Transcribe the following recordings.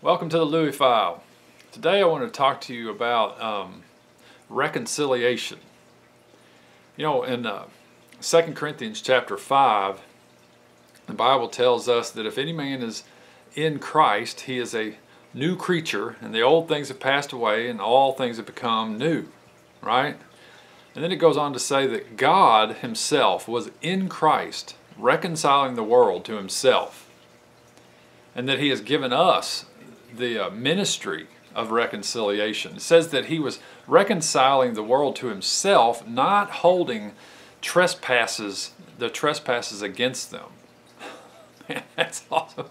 Welcome to the Louie File. Today I want to talk to you about reconciliation. You know, in 2 Corinthians chapter 5, the Bible tells us that if any man is in Christ, he is a new creature, and the old things have passed away and all things have become new, right? And then it goes on to say that God himself was in Christ reconciling the world to himself, and that he has given us the ministry of reconciliation. It says that he was reconciling the world to himself, not holding the trespasses against them. Man, that's awesome.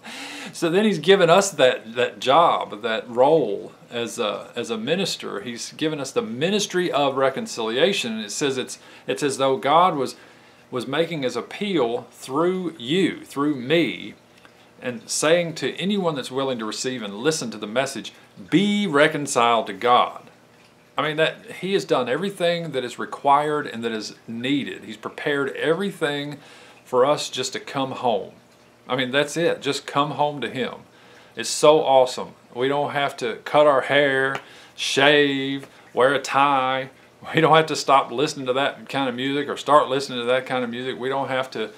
So then he's given us that job, that role as a minister. He's given us the ministry of reconciliation. And it says it's as though God was making his appeal through you, through me, and saying to anyone that's willing to receive and listen to the message, be reconciled to God. I mean, that he has done everything that is required and that is needed. He's prepared everything for us just to come home. I mean, that's it. Just come home to him. It's so awesome. We don't have to cut our hair, shave, wear a tie. We don't have to stop listening to that kind of music or start listening to that kind of music. We don't have to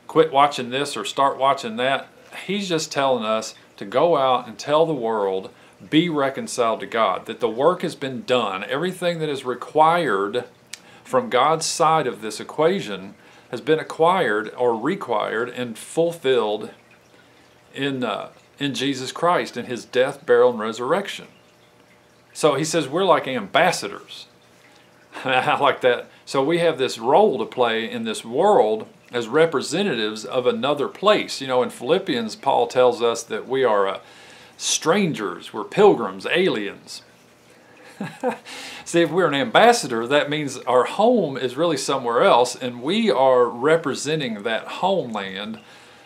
quit watching this or start watching that. He's just telling us to go out and tell the world, be reconciled to God, that the work has been done. Everything that is required from God's side of this equation has been acquired or required and fulfilled in Jesus Christ, in his death, burial, and resurrection. So he says we're like ambassadors. I like that. So we have this role to play in this world as representatives of another place. You know, in Philippians, Paul tells us that we are strangers, we're pilgrims, aliens. See, if we're an ambassador, that means our home is really somewhere else, and we are representing that homeland.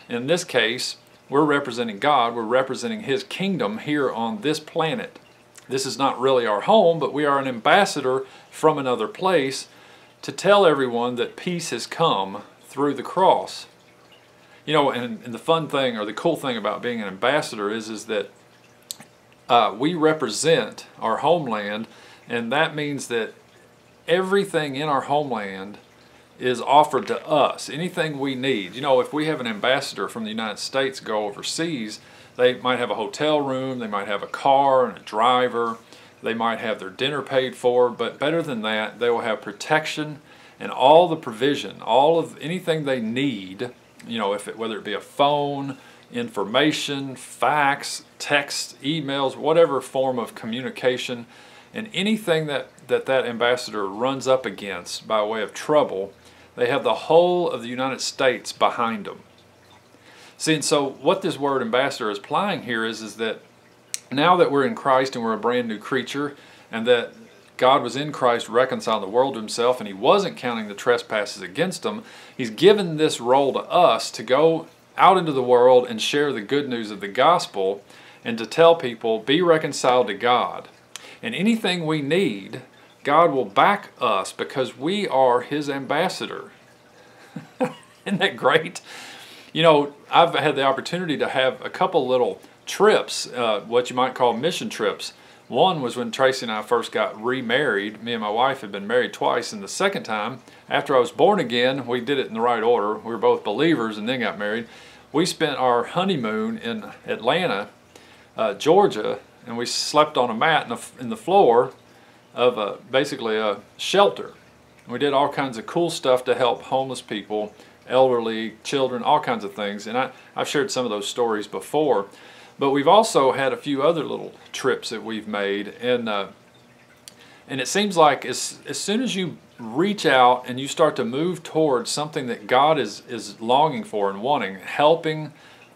In this case, we're representing God, we're representing his kingdom here on this planet. This is not really our home, but we are an ambassador from another place to tell everyone that peace has come through the cross. You know, and the fun thing or the cool thing about being an ambassador is that we represent our homeland, and that means that everything in our homeland is offered to us. Anything we need. You know, if we have an ambassador from the United States go overseas, they might have a hotel room, they might have a car and a driver, they might have their dinner paid for, but better than that, they will have protection and all the provision, all of anything they need, you know, whether it be a phone, information, fax, text, emails, whatever form of communication, and anything that ambassador runs up against by way of trouble, they have the whole of the United States behind them. See, and so what this word ambassador is applying here is that now that we're in Christ and we're a brand new creature, and that God was in Christ reconciling the world to himself, and he wasn't counting the trespasses against them, he's given this role to us to go out into the world and share the good news of the gospel and to tell people, be reconciled to God. And anything we need, God will back us because we are his ambassador. Isn't that great? You know, I've had the opportunity to have a couple little trips, what you might call mission trips. One was when Tracy and I first got remarried. Me and my wife had been married twice, and the second time, after I was born again, we did it in the right order. We were both believers and then got married. We spent our honeymoon in Atlanta, Georgia, and we slept on a mat in the floor of basically a shelter. We did all kinds of cool stuff to help homeless people, elderly, children, all kinds of things. And I've shared some of those stories before. But we've also had a few other little trips that we've made, and it seems like as soon as you reach out and you start to move towards something that God is longing for and wanting, helping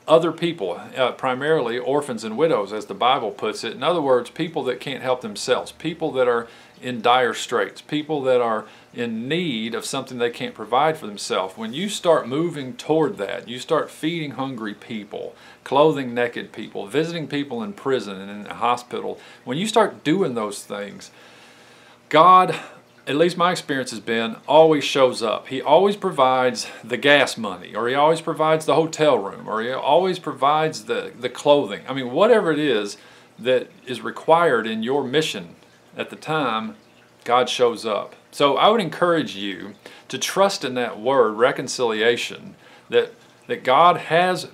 other people, primarily orphans and widows, as the Bible puts it. In other words, people that can't help themselves, people that are in dire straits, people that are in need of something they can't provide for themselves. When you start moving toward that, you start feeding hungry people, clothing naked people, visiting people in prison and in the hospital. When you start doing those things, God, at least my experience has been, always shows up. He always provides the gas money, or he always provides the hotel room, or he always provides the clothing. I mean, whatever it is, that is required in your mission at the time God shows up. So I would encourage you to trust in that word, reconciliation, that God has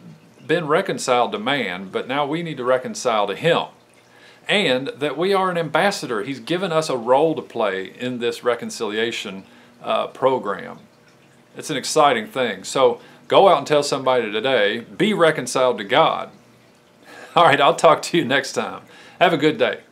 been reconciled to man, but now we need to reconcile to Him. And that we are an ambassador. He's given us a role to play in this reconciliation program. It's an exciting thing. So go out and tell somebody today, be reconciled to God. All right, I'll talk to you next time. Have a good day.